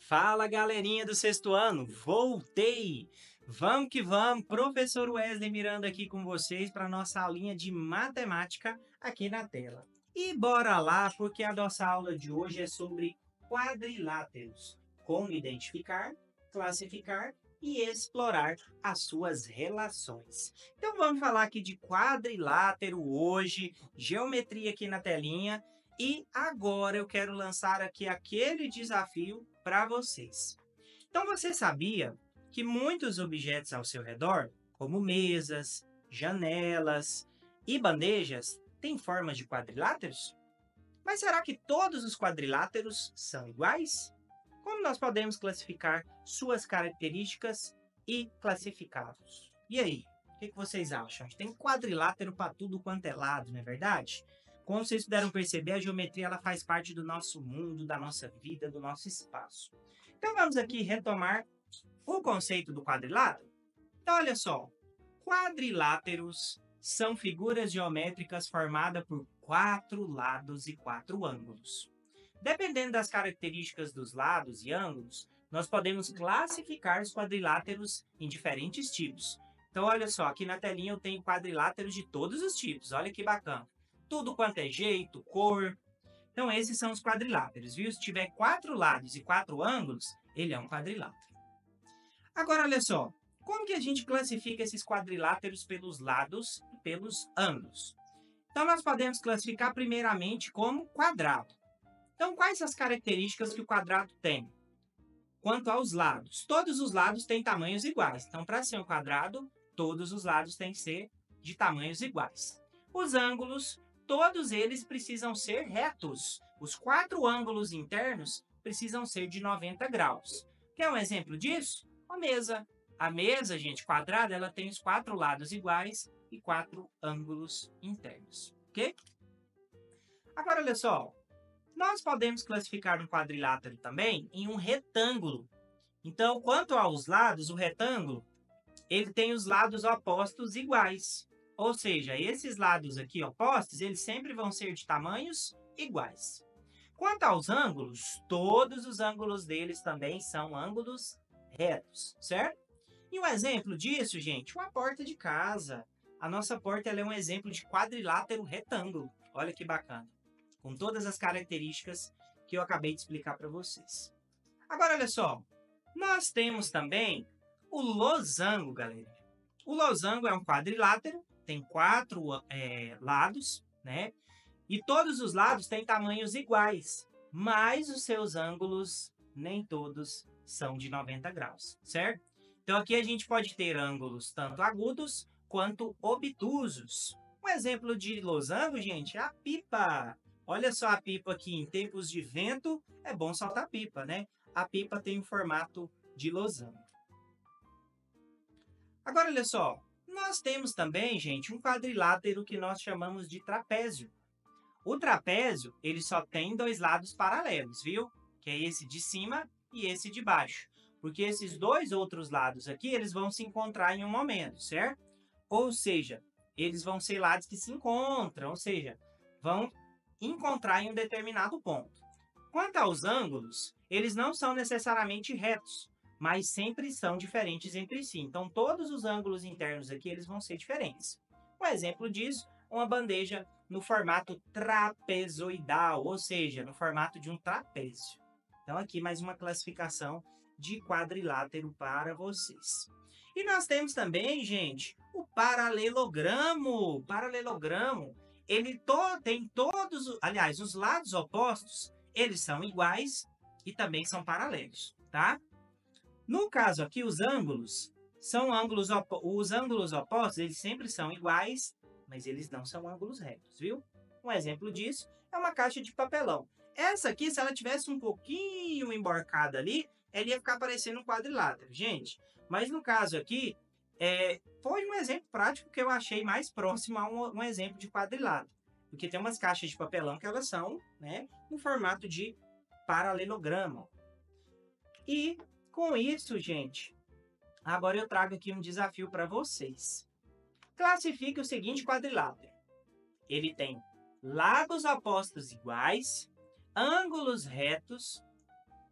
Fala, galerinha do sexto ano, voltei! Vamos que vamos, professor Wesley Miranda aqui com vocês para nossa aulinha de matemática aqui na tela. E bora lá, porque a nossa aula de hoje é sobre quadriláteros, como identificar, classificar e explorar as suas relações. Então vamos falar aqui de quadrilátero hoje, geometria aqui na telinha, e agora eu quero lançar aqui aquele desafio para vocês. Então você sabia que muitos objetos ao seu redor, como mesas, janelas e bandejas, têm formas de quadriláteros? Mas será que todos os quadriláteros são iguais? Como nós podemos classificar suas características e classificá-los? E aí, o que vocês acham? Tem quadrilátero para tudo quanto é lado, não é verdade? Como vocês puderam perceber, a geometria ela faz parte do nosso mundo, da nossa vida, do nosso espaço. Então vamos aqui retomar o conceito do quadrilátero. Então olha só, quadriláteros são figuras geométricas formadas por 4 lados e 4 ângulos. Dependendo das características dos lados e ângulos, nós podemos classificar os quadriláteros em diferentes tipos. Então olha só, aqui na telinha eu tenho quadriláteros de todos os tipos, olha que bacana. Tudo quanto é jeito, cor. Então esses são os quadriláteros, viu? Se tiver 4 lados e 4 ângulos, ele é um quadrilátero. Agora olha só, como que a gente classifica esses quadriláteros pelos lados e pelos ângulos? Então nós podemos classificar primeiramente como quadrado. Então quais as características que o quadrado tem? Quanto aos lados, todos os lados têm tamanhos iguais. Então para ser um quadrado, todos os lados têm que ser de tamanhos iguais. Os ângulos, todos eles precisam ser retos. Os 4 ângulos internos precisam ser de 90 graus. Quer um exemplo disso? A mesa. A mesa, gente, quadrada, ela tem os 4 lados iguais e 4 ângulos internos. Ok? Agora, olha só. Nós podemos classificar um quadrilátero também em um retângulo. Então, quanto aos lados, o retângulo, ele tem os lados opostos iguais. Ou seja, esses lados aqui opostos, eles sempre vão ser de tamanhos iguais. Quanto aos ângulos, todos os ângulos deles também são ângulos retos, certo? E um exemplo disso, gente, uma porta de casa. A nossa porta ela é um exemplo de quadrilátero retângulo. Olha que bacana. Com todas as características que eu acabei de explicar para vocês. Agora, olha só. Nós temos também o losango, galera. O losango é um quadrilátero, tem 4 lados, né? E todos os lados têm tamanhos iguais, mas os seus ângulos nem todos são de 90 graus, certo? Então aqui a gente pode ter ângulos tanto agudos quanto obtusos. Um exemplo de losango, gente, é a pipa. Olha só a pipa aqui, em tempos de vento, é bom soltar pipa, né? A pipa tem o formato de losango. Agora, olha só, nós temos também, gente, um quadrilátero que nós chamamos de trapézio. O trapézio, ele só tem 2 lados paralelos, viu? Que é esse de cima e esse de baixo. Porque esses 2 outros lados aqui, eles vão se encontrar em um momento, certo? Ou seja, eles vão ser lados que se encontram, ou seja, vão encontrar em um determinado ponto. Quanto aos ângulos, eles não são necessariamente retos, mas sempre são diferentes entre si. Então, todos os ângulos internos aqui eles vão ser diferentes. Um exemplo disso, uma bandeja no formato trapezoidal, ou seja, no formato de um trapézio. Então, aqui mais uma classificação de quadrilátero para vocês. E nós temos também, gente, o paralelogramo. O paralelogramo, ele tem todos, aliás, os lados opostos, eles são iguais e também são paralelos, tá? No caso aqui, os ângulos são ângulos opostos, eles sempre são iguais, mas eles não são ângulos retos, viu? Um exemplo disso é uma caixa de papelão. Essa aqui, se ela tivesse um pouquinho emborcada ali, ela ia ficar parecendo um quadrilátero, gente. Mas no caso aqui, foi um exemplo prático que eu achei mais próximo a um exemplo de quadrilátero. Porque tem umas caixas de papelão que elas são, né, no formato de paralelogramo. E com isso, gente, agora eu trago aqui um desafio para vocês. Classifique o seguinte quadrilátero. Ele tem lados opostos iguais, ângulos retos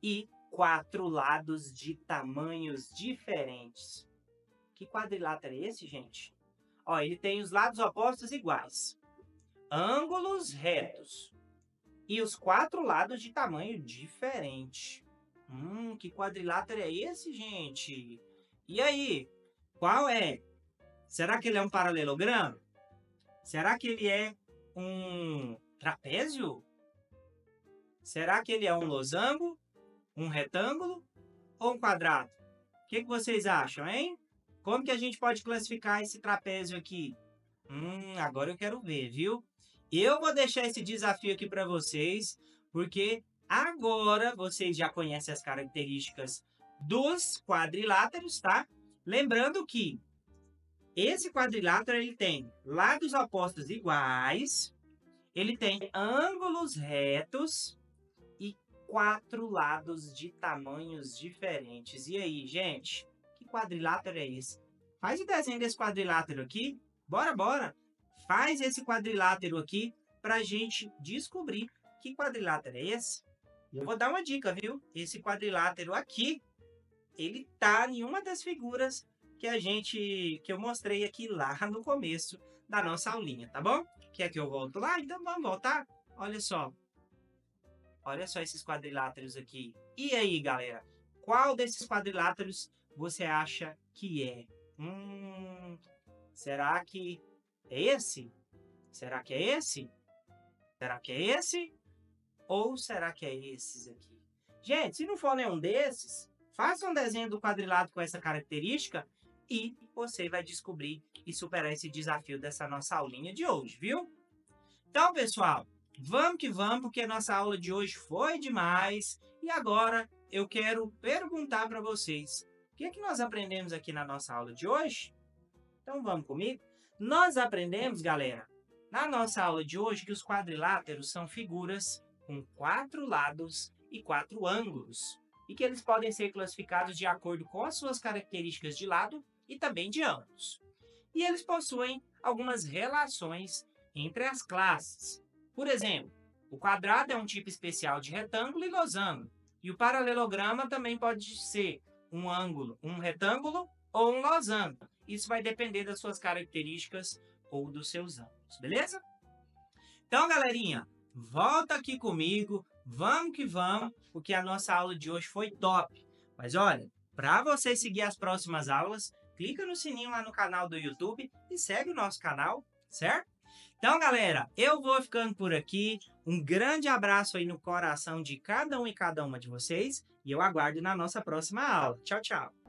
e 4 lados de tamanhos diferentes. Que quadrilátero é esse, gente? Ó, ele tem os lados opostos iguais, ângulos retos e os 4 lados de tamanho diferente. Que quadrilátero é esse, gente? E aí, qual é? Será que ele é um paralelogramo? Será que ele é um trapézio? Será que ele é um losango? Um retângulo? Ou um quadrado? O que vocês acham, hein? Como que a gente pode classificar esse trapézio aqui? Agora eu quero ver, viu? Eu vou deixar esse desafio aqui para vocês, porque agora vocês já conhecem as características dos quadriláteros, tá? Lembrando que esse quadrilátero ele tem lados opostos iguais, ele tem ângulos retos e 4 lados de tamanhos diferentes. E aí, gente? Que quadrilátero é esse? Faz o desenho desse quadrilátero aqui. Bora! Faz esse quadrilátero aqui pra gente descobrir que quadrilátero é esse. Eu vou dar uma dica, viu? Esse quadrilátero aqui, ele tá em uma das figuras que eu mostrei aqui lá no começo da nossa aulinha, tá bom? Quer que eu volto lá? Então vamos voltar? Olha só esses quadriláteros aqui. E aí, galera? Qual desses quadriláteros você acha que é? Será que é esse? Será que é esse? Será que é esse? Ou será que é esses aqui? Gente, se não for nenhum desses, faça um desenho do quadrilátero com essa característica e você vai descobrir e superar esse desafio dessa nossa aulinha de hoje, viu? Então, pessoal, vamos que vamos, porque a nossa aula de hoje foi demais. E agora eu quero perguntar para vocês, o que é que nós aprendemos aqui na nossa aula de hoje? Então, vamos comigo? Nós aprendemos, galera, na nossa aula de hoje, que os quadriláteros são figuras com 4 lados e 4 ângulos, e que eles podem ser classificados de acordo com as suas características de lado e também de ângulos. E eles possuem algumas relações entre as classes. Por exemplo, o quadrado é um tipo especial de retângulo e losango, e o paralelograma também pode ser um ângulo, um retângulo ou um losango. Isso vai depender das suas características ou dos seus ângulos, beleza? Então, galerinha, volta aqui comigo, vamos que vamos, porque a nossa aula de hoje foi top. Mas olha, para você seguir as próximas aulas, clica no sininho lá no canal do YouTube e segue o nosso canal, certo? Então, galera, eu vou ficando por aqui. Um grande abraço aí no coração de cada um e cada uma de vocês e eu aguardo na nossa próxima aula. Tchau, tchau!